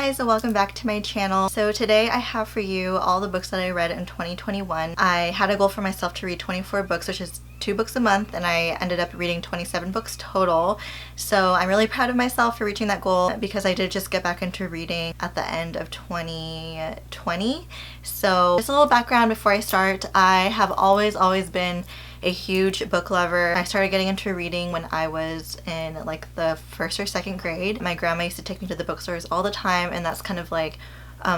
guys, and welcome back to my channel. So today I have for you all the books that I read in 2021. I had a goal for myself to read 24 books, which is 2 books a month, and I ended up reading 27 books total. So I'm really proud of myself for reaching that goal because I did just get back into reading at the end of 2020. So just a little background before I start. I have always been a huge book lover. I started getting into reading when I was in like the 1st or 2nd grade. My grandma used to take me to the bookstores all the time, and that's kind of like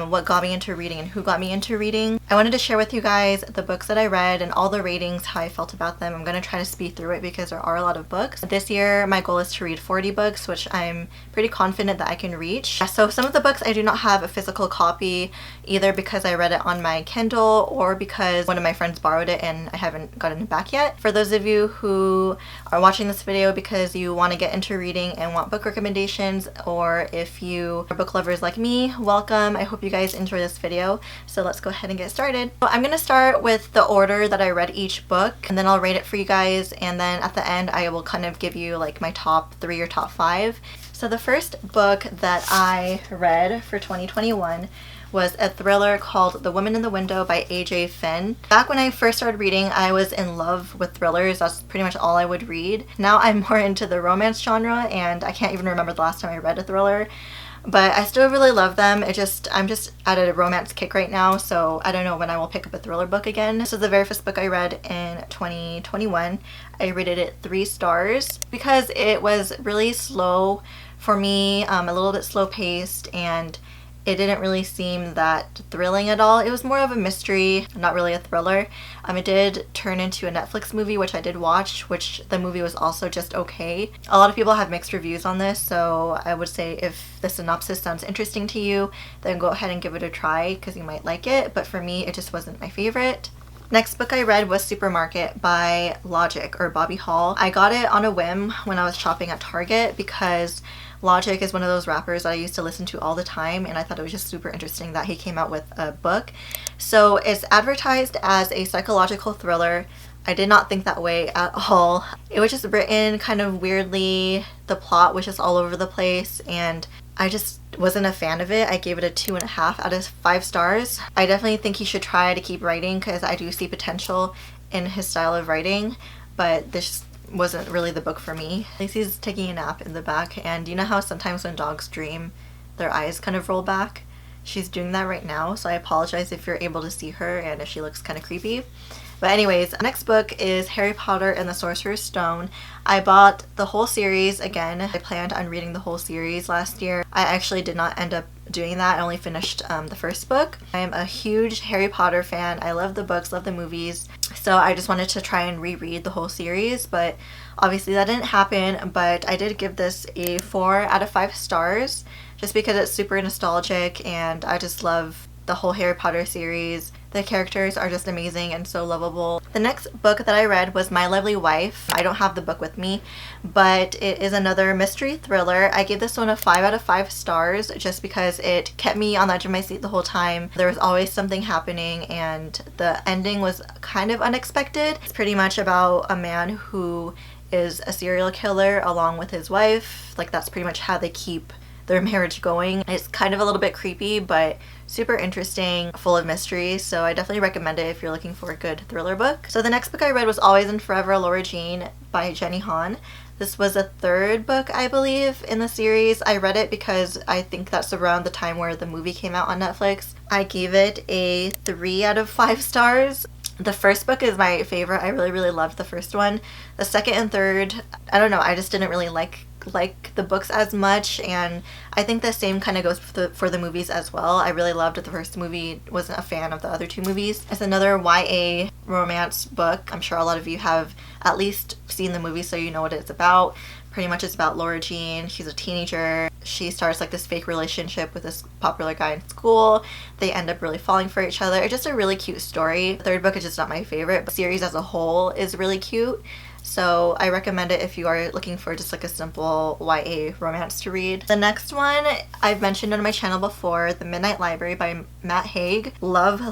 what got me into reading and who got me into reading. I wanted to share with you guys the books that I read and all the ratings, how I felt about them. I'm going to try to speed through it because there are a lot of books. This year my goal is to read 40 books, which I'm pretty confident that I can reach. So some of the books I do not have a physical copy, either because I read it on my Kindle or because one of my friends borrowed it and I haven't gotten it back yet. For those of you who are watching this video because you want to get into reading and want book recommendations, or if you are book lovers like me, welcome. I hope you guys enjoy this video. So let's go ahead and get started. So I'm going to start with the order that I read each book, and then I'll rate it for you guys, and then at the end I will kind of give you like my top 3 or top 5. So the first book that I read for 2021 was a thriller called The Woman in the Window by A.J. Finn. Back when I first started reading, I was in love with thrillers. That's pretty much all I would read. Now I'm more into the romance genre, and I can't even remember the last time I read a thriller. But I still really love them. I'm just at a romance kick right now, so I don't know when I will pick up a thriller book again. This is the very first book I read in 2021. I rated it 3 stars because it was really slow for me, a little bit slow paced, and it didn't really seem that thrilling at all. It was more of a mystery, not really a thriller. It did turn into a Netflix movie, which I did watch, which the movie was also just okay. A lot of people have mixed reviews on this, so I would say if the synopsis sounds interesting to you, then go ahead and give it a try because you might like it, but for me, it just wasn't my favorite. Next book I read was Supermarket by Logic, or Bobby Hall. I got it on a whim when I was shopping at Target because Logic is one of those rappers that I used to listen to all the time, and I thought it was just super interesting that he came out with a book. So it's advertised as a psychological thriller. I did not think that way at all. It was just written kind of weirdly. The plot was just all over the place, and I just wasn't a fan of it. I gave it a 2.5 out of 5 stars. I definitely think he should try to keep writing because I do see potential in his style of writing, but this wasn't really the book for me. Lacey's taking a nap in the back, and you know how sometimes when dogs dream, their eyes kind of roll back? She's doing that right now, so I apologize if you're able to see her and if she looks kind of creepy. But anyways, next book is Harry Potter and the Sorcerer's Stone. I bought the whole series again. I planned on reading the whole series last year. I actually did not end up doing that. I only finished the first book. I am a huge Harry Potter fan. I love the books, love the movies. So I just wanted to try and reread the whole series, but obviously that didn't happen. But I did give this a 4 out of 5 stars just because it's super nostalgic, and I just love the whole Harry Potter series. The characters are just amazing and so lovable. The next book that I read was My Lovely Wife. I don't have the book with me, but it is another mystery thriller. I gave this one a 5 out of 5 stars just because it kept me on the edge of my seat the whole time. There was always something happening, and the ending was kind of unexpected. It's pretty much about a man who is a serial killer along with his wife. Like, that's pretty much how they keep their marriage going. It's kind of a little bit creepy, but super interesting, full of mystery, so I definitely recommend it if you're looking for a good thriller book. So the next book I read was Always and Forever, Laura Jean by Jenny Han. This was the 3rd book, I believe, in the series. I read it because I think that's around the time where the movie came out on Netflix. I gave it a 3 out of 5 stars. The first book is my favorite. I really loved the first one. The second and third, I don't know, I just didn't really like the books as much, and I think the same kind of goes for the movies as well. I really loved the first movie, wasn't a fan of the other 2 movies. It's another YA romance book. I'm sure a lot of you have at least seen the movie, so you know what it's about. Pretty much it's about Laura Jean. She's a teenager. She starts like this fake relationship with this popular guy in school. They end up really falling for each other. It's just a really cute story. The 3rd book is just not my favorite, but the series as a whole is really cute. So I recommend it if you are looking for just like a simple YA romance to read. The next one I've mentioned on my channel before, The Midnight Library by Matt Haig. Love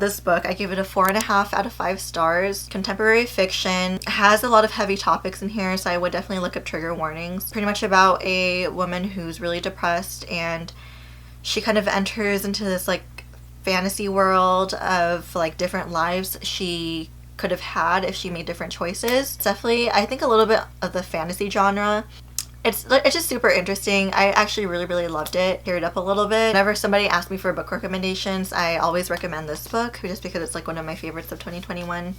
this book. I give it a 4.5 out of 5 stars. Contemporary fiction. It has a lot of heavy topics in here, so I would definitely look up trigger warnings. Pretty much about a woman who's really depressed, and she kind of enters into this like fantasy world of like different lives she could have had if she made different choices. It's definitely, I think, a little bit of the fantasy genre. It's just super interesting. I actually really loved it. Teared up a little bit. Whenever somebody asks me for book recommendations, I always recommend this book just because it's like one of my favorites of 2021.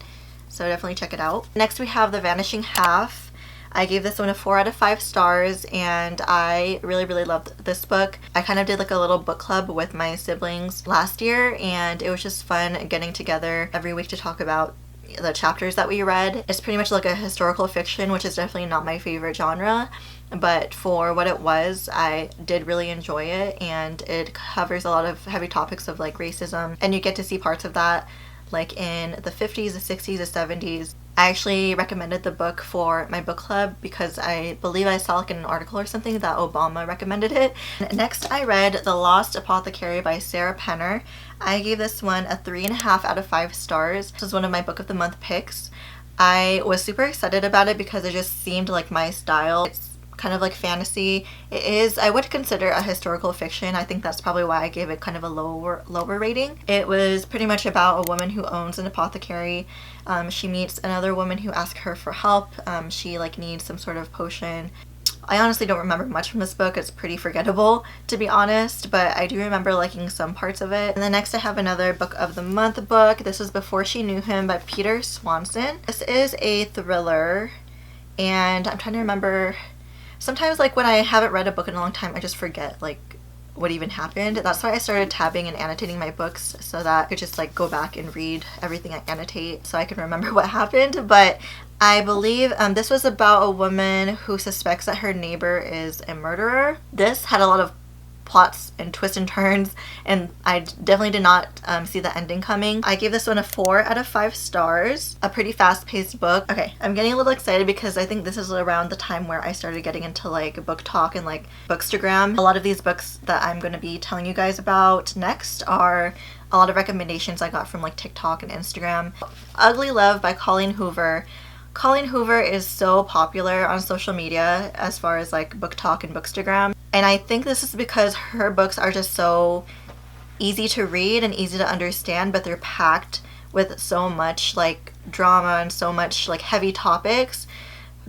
So definitely check it out. Next we have The Vanishing Half. I gave this one a 4 out of 5 stars and I really loved this book. I kind of did like a little book club with my siblings last year and it was just fun getting together every week to talk about the chapters that we read. It's pretty much like a historical fiction, which is definitely not my favorite genre, but for what it was, I did really enjoy it, and it covers a lot of heavy topics of like racism, and you get to see parts of that like in the 50s, the 60s, the 70s. I actually recommended the book for my book club because I believe I saw like in an article or something that Obama recommended it. Next I read The Lost Apothecary by Sarah Penner. I gave this one a 3.5 out of 5 stars. This was one of my book of the month picks. I was super excited about it because it just seemed like my style. It's kind of like fantasy. It is, I would consider, a historical fiction. I think that's probably why I gave it kind of a lower rating. It was pretty much about a woman who owns an apothecary. She meets another woman who asks her for help. She like needs some sort of potion. I honestly don't remember much from this book. It's pretty forgettable, to be honest, but I do remember liking some parts of it. And then next I have another book of the month book. This is Before She Knew Him by Peter Swanson. This is a thriller, and I'm trying to remember. Sometimes like when I haven't read a book in a long time, I just forget like what even happened. That's why I started tabbing and annotating my books so that I could just like go back and read everything I annotate so I can remember what happened. But I believe this was about a woman who suspects that her neighbor is a murderer. This had a lot of plots and twists and turns, and I definitely did not see the ending coming. I gave this one a 4 out of 5 stars. A pretty fast-paced book. Okay, I'm getting a little excited because I think this is around the time where I started getting into like book talk and like Bookstagram. A lot of these books that I'm going to be telling you guys about next are a lot of recommendations I got from like TikTok and Instagram. Ugly Love by Colleen Hoover. Colleen Hoover is so popular on social media as far as like book talk and Bookstagram. And I think this is because her books are just so easy to read and easy to understand, but they're packed with so much like drama and so much like heavy topics.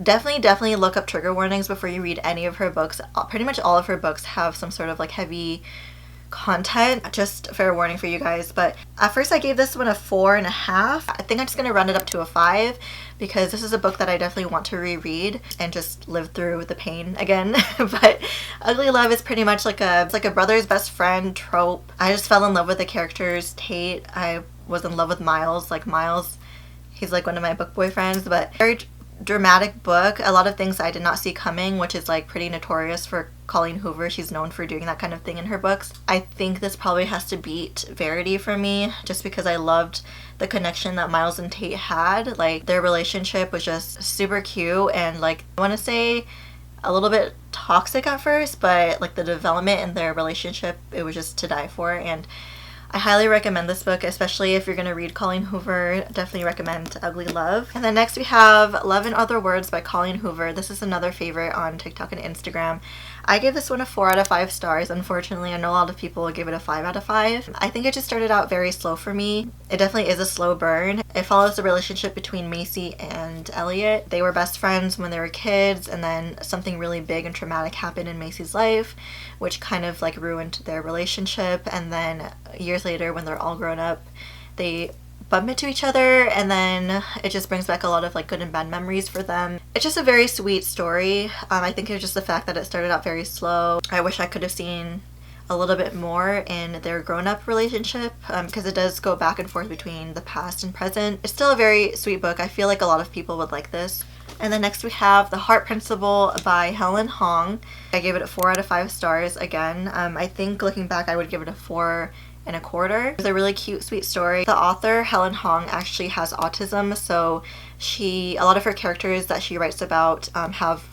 Definitely look up trigger warnings before you read any of her books. Pretty much all of her books have some sort of like heavy content. Just fair warning for you guys. But at first I gave this one a 4.5. I think I'm just gonna run it up to a 5 because this is a book that I definitely want to reread and just live through the pain again. But Ugly Love is pretty much like it's like a brother's best friend trope. I just fell in love with the characters. Tate, I was in love with Miles. Like Miles, he's like one of my book boyfriends. But very dramatic book. A lot of things I did not see coming, which is like pretty notorious for Colleen Hoover. She's known for doing that kind of thing in her books. I think this probably has to beat Verity for me just because I loved the connection that Miles and Tate had. Like their relationship was just super cute and like I want to say a little bit toxic at first, but like the development in their relationship, it was just to die for. And I highly recommend this book, especially if you're going to read Colleen Hoover. Definitely recommend Ugly Love. And then next we have Love in Other Words by Colleen Hoover. This is another favorite on TikTok and Instagram. I gave this one a 4 out of 5 stars. Unfortunately, I know a lot of people give it a 5 out of 5. I think it just started out very slow for me. It definitely is a slow burn. It follows the relationship between Macy and Elliot. They were best friends when they were kids, and then something really big and traumatic happened in Macy's life, which kind of like ruined their relationship. And then years later, when they're all grown up, they bump into each other, and then it just brings back a lot of like good and bad memories for them. It's just a very sweet story. I think it's just the fact that it started out very slow. I wish I could have seen a little bit more in their grown-up relationship because it does go back and forth between the past and present. It's still a very sweet book. I feel like a lot of people would like this. And then next we have The Heart Principle by Helen Hong. I gave it a 4 out of 5 stars again. I think looking back I would give it a 4.25. It's a really cute, sweet story. The author, Helen Hong, actually has autism, so a lot of her characters that she writes about have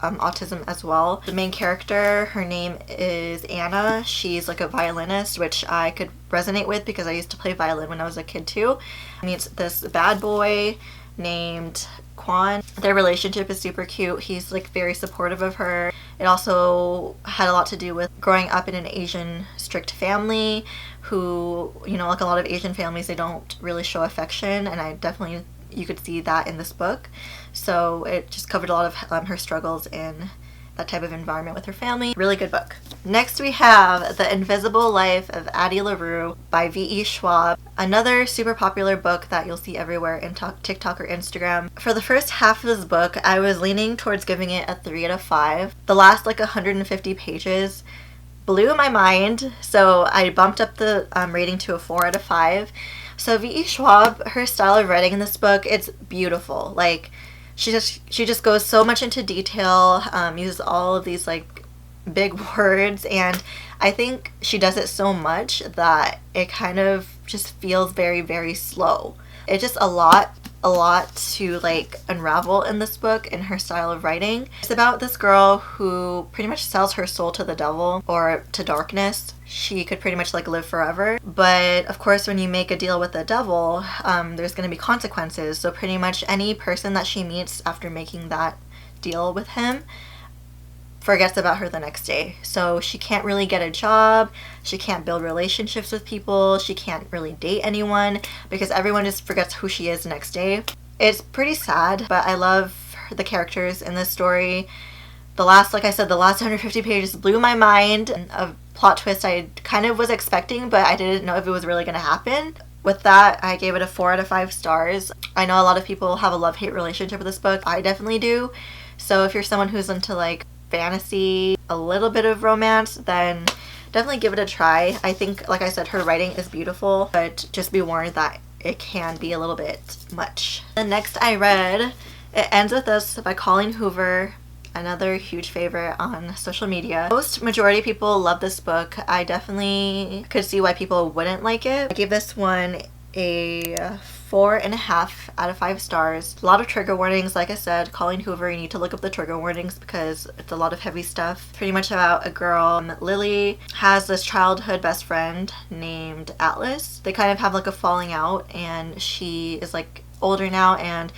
autism as well. The main character, her name is Anna. She's like a violinist, which I could resonate with because I used to play violin when I was a kid too. Meets this bad boy named Quan. Their relationship is super cute. He's like very supportive of her. It also had a lot to do with growing up in an Asian strict family who, you know, like a lot of Asian families, they don't really show affection, and I definitely, you could see that in this book. So it just covered a lot of her struggles in that type of environment with her family. Really good book. Next we have The Invisible Life of Addie LaRue by V.E. Schwab. Another super popular book that you'll see everywhere in TikTok or Instagram. For the first half of this book, I was leaning towards giving it a 3 out of 5. The last like 150 pages blew my mind, so I bumped up the rating to a 4 out of 5. So V.E. Schwab, her style of writing in this book, it's beautiful. Like, she just goes so much into detail, uses all of these like big words, and I think she does it so much that it kind of just feels very, very slow. It's just a lot to like unravel in this book in her style of writing. It's about this girl who pretty much sells her soul to the devil or to darkness. She could pretty much like live forever, but of course when you make a deal with the devil, there's going to be consequences. So pretty much any person that she meets after making that deal with him forgets about her the next day. So she can't really get a job, she can't build relationships with people, she can't really date anyone because everyone just forgets who she is the next day. It's pretty sad, but I love the characters in this story. Like I said, the last 150 pages blew my mind. A plot twist I kind of was expecting, but I didn't know if it was really going to happen. With that, I gave it a 4 out of 5 stars. I know a lot of people have a love-hate relationship with this book. I definitely do. So if you're someone who's into like fantasy, a little bit of romance, then definitely give it a try. I think, like I said, her writing is beautiful, but just be warned that it can be a little bit much. The next I read, It Ends With Us by Colleen Hoover, another huge favorite on social media. Majority of people love this book. I definitely could see why people wouldn't like it. I gave this one a 4.5 out of 5 stars. A lot of trigger warnings. Like I said, Colleen Hoover, you need to look up the trigger warnings because it's a lot of heavy stuff. Pretty much about a girl, Lily, has this childhood best friend named Atlas. They kind of have like a falling out, and she is like older now and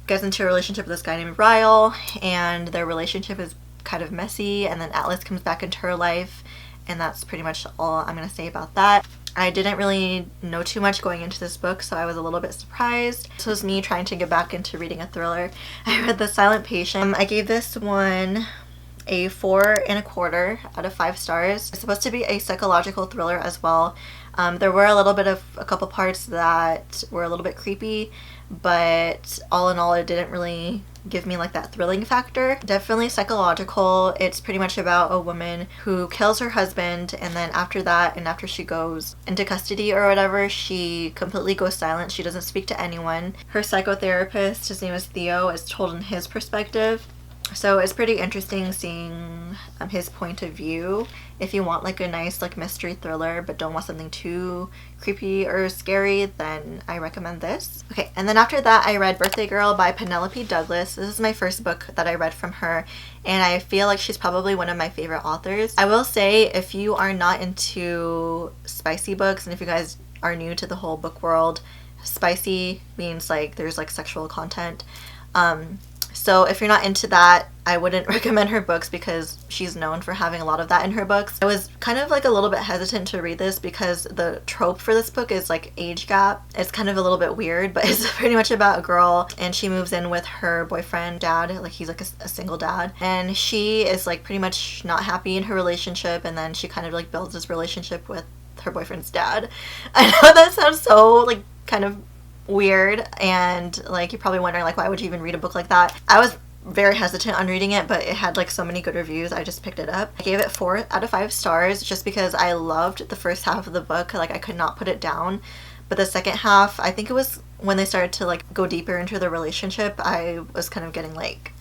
gets into a relationship with this guy named Ryle, and their relationship is kind of messy, and then Atlas comes back into her life, and that's pretty much all I'm gonna say about that. I didn't really know too much going into this book, so I was a little bit surprised. This was me trying to get back into reading a thriller. I read The Silent Patient. I gave this one a 4.25 out of 5 stars. It's supposed to be a psychological thriller as well. There were a couple parts that were a little bit creepy, but all in all, it didn't really give me like that thrilling factor. Definitely psychological. It's pretty much about a woman who kills her husband, and then after that, and after she goes into custody or whatever, she completely goes silent. She doesn't speak to anyone. Her psychotherapist, his name is Theo, is told in his perspective. So it's pretty interesting seeing his point of view. If you want like a nice like mystery thriller but don't want something too creepy or scary, then I recommend this. Okay, and then after that I read Birthday Girl by Penelope Douglas. This is my first book that I read from her, and I feel like she's probably one of my favorite authors. I will say, if you are not into spicy books, and if you guys are new to the whole book world, spicy means like there's like sexual content. So if you're not into that, I wouldn't recommend her books because she's known for having a lot of that in her books. I was kind of like a little bit hesitant to read this because the trope for this book is like age gap. It's kind of a little bit weird, but it's pretty much about a girl, and she moves in with her boyfriend, dad, like he's like a single dad, and she is like pretty much not happy in her relationship, and then she kind of like builds this relationship with her boyfriend's dad. I know that sounds so like kind of weird, and like you're probably wondering like why would you even read a book like that. I was very hesitant on reading it, but it had like so many good reviews, I just picked it up. I gave it 4 out of 5 stars just because I loved the first half of the book. Like I could not put it down, but the second half, I think it was when they started to like go deeper into the relationship, I was kind of getting like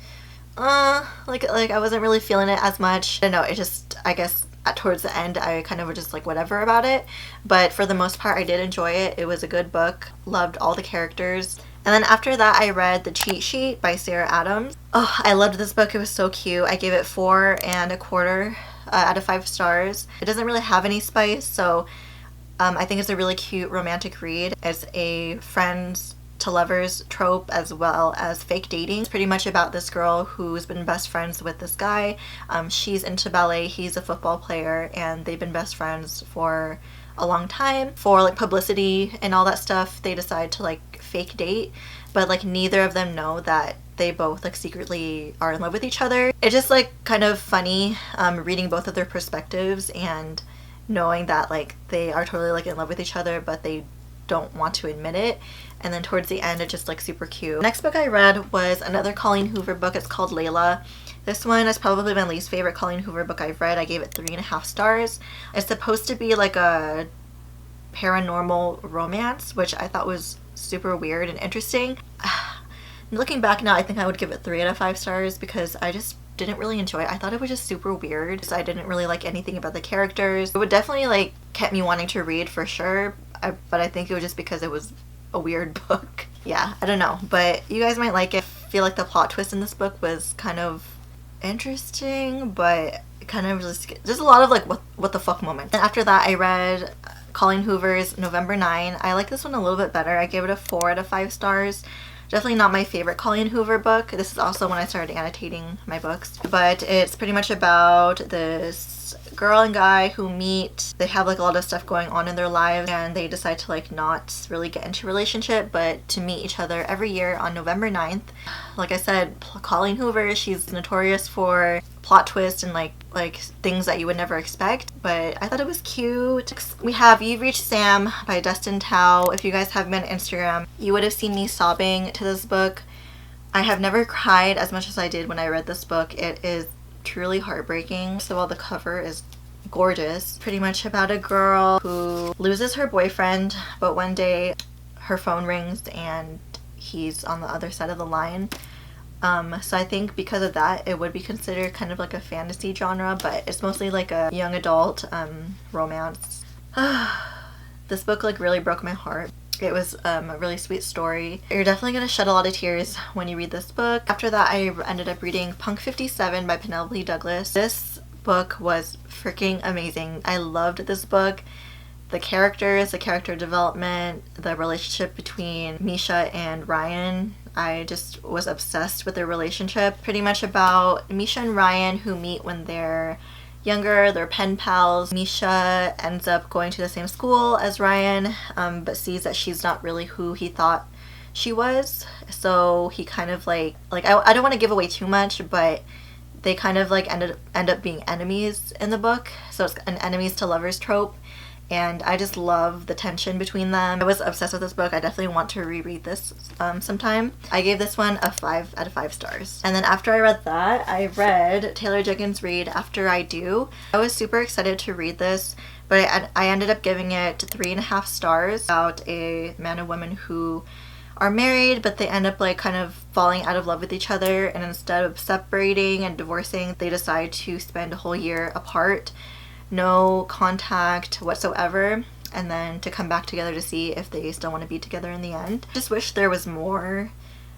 I wasn't really feeling it as much. I don't know, it just, I guess towards the end I kind of was just like whatever about it, but for the most part I did enjoy it. It was a good book, loved all the characters. And then after that I read The Cheat Sheet by Sarah Adams. Oh, I loved this book. It was so cute. I gave it 4.25 out of 5 stars. It doesn't really have any spice, so I think it's a really cute romantic read. It's a friend's to lovers trope as well as fake dating. It's pretty much about this girl who's been best friends with this guy. She's into ballet, he's a football player, and they've been best friends for a long time. For like publicity and all that stuff, they decide to like fake date, but like neither of them know that they both like secretly are in love with each other. It's just like kind of funny reading both of their perspectives and knowing that like they are totally like in love with each other, but they don't want to admit it. And then towards the end, it's just like super cute. The next book I read was another Colleen Hoover book. It's called Layla. This one is probably my least favorite Colleen Hoover book I've read. I gave it 3.5 stars. It's supposed to be like a paranormal romance, which I thought was super weird and interesting. Looking back now, I think I would give it 3 out of 5 stars because I just didn't really enjoy it. I thought it was just super weird. So I didn't really like anything about the characters. It would definitely like kept me wanting to read for sure, but I think it was just because it was a weird book. Yeah, I don't know, but you guys might like it. I feel like the plot twist in this book was kind of interesting, but kind of just a lot of like what the fuck moment. And after that, I read Colleen Hoover's November 9. I like this one a little bit better. I gave it a 4 out of 5 stars. Definitely not my favorite Colleen Hoover book. This is also when I started annotating my books. But it's pretty much about this girl and guy who meet. They have like a lot of stuff going on in their lives and they decide to like not really get into a relationship, but to meet each other every year on November 9th. Like I said, Colleen Hoover, she's notorious for plot twists and like things that you would never expect, but I thought it was cute. We have You've Reached Sam by Dustin Tao. If you guys have been on Instagram, you would have seen me sobbing to this book. I have never cried as much as I did when I read this book. It is truly heartbreaking. So while the cover is gorgeous, pretty much about a girl who loses her boyfriend, but one day her phone rings and he's on the other side of the line. So I think because of that, it would be considered kind of like a fantasy genre, but it's mostly like a young adult romance. This book like really broke my heart. It was a really sweet story. You're definitely going to shed a lot of tears when you read this book. After that, I ended up reading Punk 57 by Penelope Douglas. This book was freaking amazing. I loved this book. The characters, the character development, the relationship between Misha and Ryan. I just was obsessed with their relationship. Pretty much about Misha and Ryan who meet when they're younger, they're pen pals. Misha ends up going to the same school as Ryan, but sees that she's not really who he thought she was. So he kind of like I don't want to give away too much, but they kind of like end up being enemies in the book. So it's an enemies to lovers trope. And I just love the tension between them. I was obsessed with this book. I definitely want to reread this sometime. I gave this one a 5 out of 5 stars. And then after I read that, I read Taylor Jenkins Reid After I Do. I was super excited to read this, but I ended up giving it 3.5 stars. About a man and woman who are married, but they end up like kind of falling out of love with each other, and instead of separating and divorcing, they decide to spend a whole year apart. No contact whatsoever, and then to come back together to see if they still want to be together in the end. Just wish there was more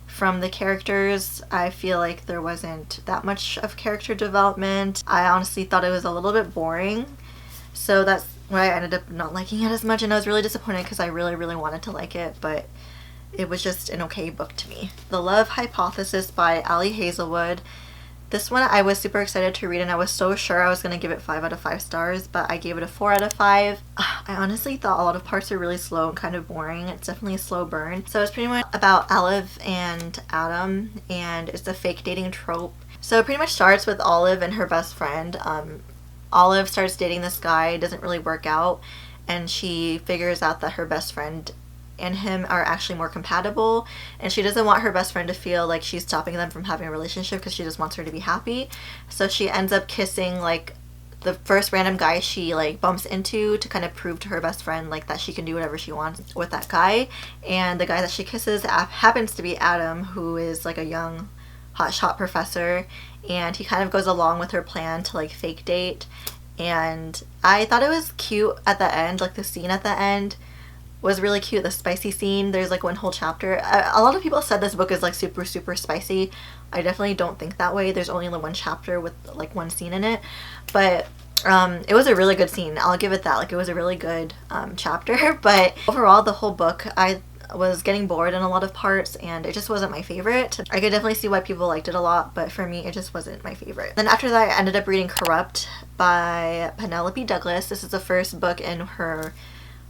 from the characters. I feel like there wasn't that much of character development. I honestly thought it was a little bit boring, so that's why I ended up not liking it as much, and I was really disappointed because I really wanted to like it, but it was just an okay book to me. The Love Hypothesis by Ali Hazelwood. This one I was super excited to read, and I was so sure I was going to give it 5 out of 5 stars, but I gave it a 4 out of 5. I honestly thought a lot of parts are really slow and kind of boring. It's definitely a slow burn. So it's pretty much about Olive and Adam, and it's a fake dating trope. So it pretty much starts with Olive and her best friend. Olive starts dating this guy, it doesn't really work out, and she figures out that her best friend and him are actually more compatible, and she doesn't want her best friend to feel like she's stopping them from having a relationship because she just wants her to be happy. So she ends up kissing like the first random guy she like bumps into to kind of prove to her best friend like that she can do whatever she wants with that guy. And the guy that she kisses happens to be Adam, who is like a young hotshot professor, and he kind of goes along with her plan to like fake date. And I thought it was cute at the end, like the scene at the end was really cute. The spicy scene, there's like one whole chapter. A lot of people said this book is like super spicy. I definitely don't think that way. There's only one chapter with like one scene in it, but it was a really good scene. I'll give it that. Like it was a really good chapter. But overall, the whole book, I was getting bored in a lot of parts and it just wasn't my favorite. I could definitely see why people liked it a lot, but for me it just wasn't my favorite. Then after that I ended up reading Corrupt by Penelope Douglas. This is the first book in her,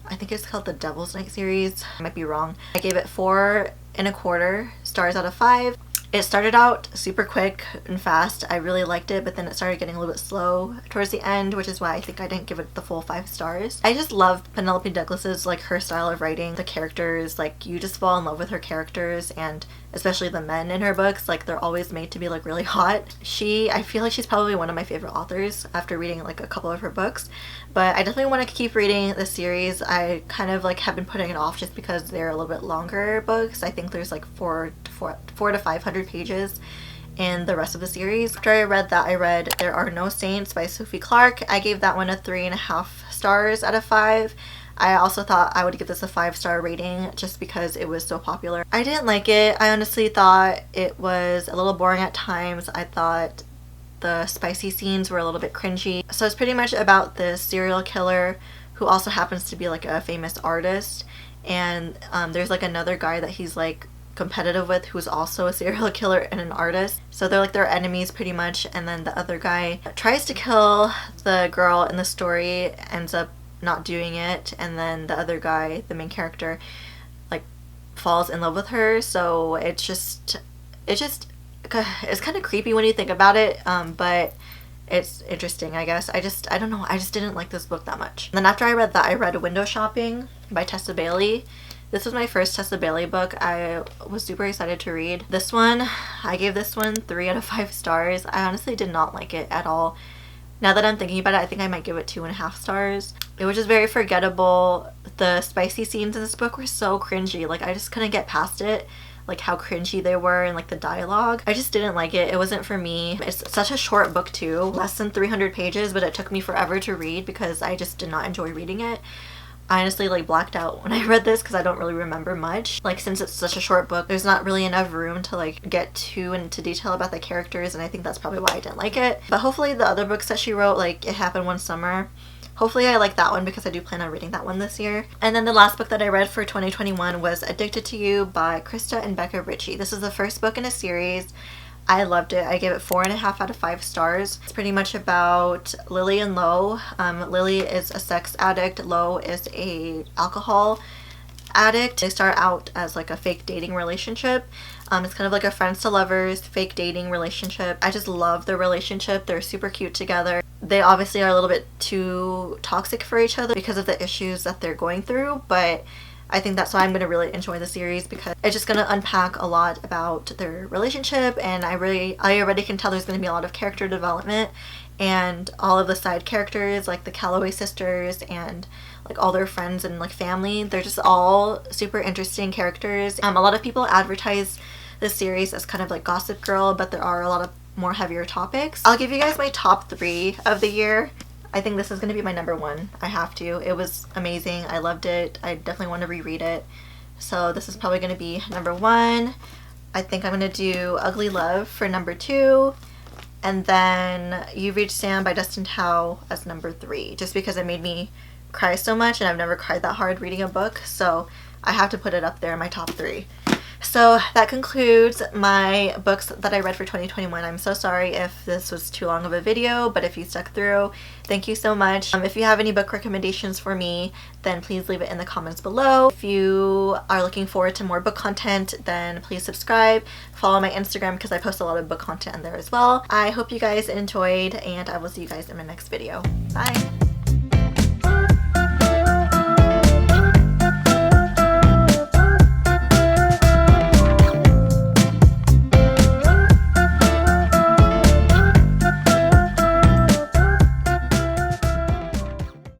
I think it's called the Devil's Night series. I might be wrong. I gave it 4.25 stars out of 5. It started out super quick and fast. I really liked it, but then it started getting a little bit slow towards the end, which is why I think I didn't give it the full 5 stars. I just love Penelope Douglas's, like, her style of writing. The characters, like, you just fall in love with her characters, and especially the men in her books, like, they're always made to be, like, really hot. I feel like she's probably one of my favorite authors after reading, like, a couple of her books, but I definitely want to keep reading the series. I kind of, like, have been putting it off just because they're a little bit longer books. I think there's, like, 400 to 500 pages in the rest of the series. After I read that, I read There Are No Saints by Sophie Clark. I gave that one a 3.5 stars out of 5. I also thought I would give this a 5-star rating just because it was so popular. I didn't like it. I honestly thought it was a little boring at times. I thought the spicy scenes were a little bit cringy. So it's pretty much about this serial killer who also happens to be like a famous artist, and there's like another guy that he's like competitive with who's also a serial killer and an artist. So they're like their enemies pretty much, and then the other guy tries to kill the girl in the story, ends up not doing it, and then the other guy, the main character, like falls in love with her. So it's kind of creepy when you think about it, but it's interesting, I guess. I don't know, I just didn't like this book that much. And then after I read that, I read Window Shopping by Tessa Bailey. This was my first Tessa Bailey book. I was super excited to read this one. I gave this one 3 out of 5 stars. I honestly did not like it at all. Now that I'm thinking about it, I think I might give it 2.5 stars. It was just very forgettable. The spicy scenes in this book were so cringy. Like, I just couldn't get past it. Like, how cringy they were, and like the dialogue. I just didn't like it. It wasn't for me. It's such a short book too. Less than 300 pages, but it took me forever to read because I just did not enjoy reading it. I honestly like blacked out when I read this because I don't really remember much. Like, since it's such a short book, there's not really enough room to like get too into detail about the characters, and I think that's probably why I didn't like it. But hopefully the other books that she wrote, like It Happened One Summer, hopefully I like that one because I do plan on reading that one this year. And then the last book that I read for 2021 was Addicted to You by Krista and Becca Ritchie. This is the first book in a series. I loved it. I gave it 4.5 out of 5 stars. It's pretty much about Lily and Lo. Lily is a sex addict. Lo is a alcohol addict. They start out as like a fake dating relationship. It's kind of like a friends to lovers fake dating relationship. I just love their relationship. They're super cute together. They obviously are a little bit too toxic for each other because of the issues that they're going through, but I think that's why I'm going to really enjoy the series, because it's just going to unpack a lot about their relationship, and I already can tell there's going to be a lot of character development, and all of the side characters like the Calloway sisters and like all their friends and like family, they're just all super interesting characters. A lot of people advertise this series as kind of like Gossip Girl, but there are a lot of more heavier topics. I'll give you guys my top 3 of the year. I think this is going to be my number 1. I have to. It was amazing. I loved it. I definitely want to reread it. So this is probably going to be number 1. I think I'm going to do Ugly Love for number 2. And then You Reach Sam by Dustin Howe as number 3. Just because it made me cry so much, and I've never cried that hard reading a book. So I have to put it up there in my top 3. So that concludes my books that I read for 2021. I'm so sorry if this was too long of a video, but if you stuck through, thank you so much. If you have any book recommendations for me, then please leave it in the comments below. If you are looking forward to more book content, then please subscribe. Follow my Instagram because I post a lot of book content in there as well. I hope you guys enjoyed, and I will see you guys in my next video. Bye!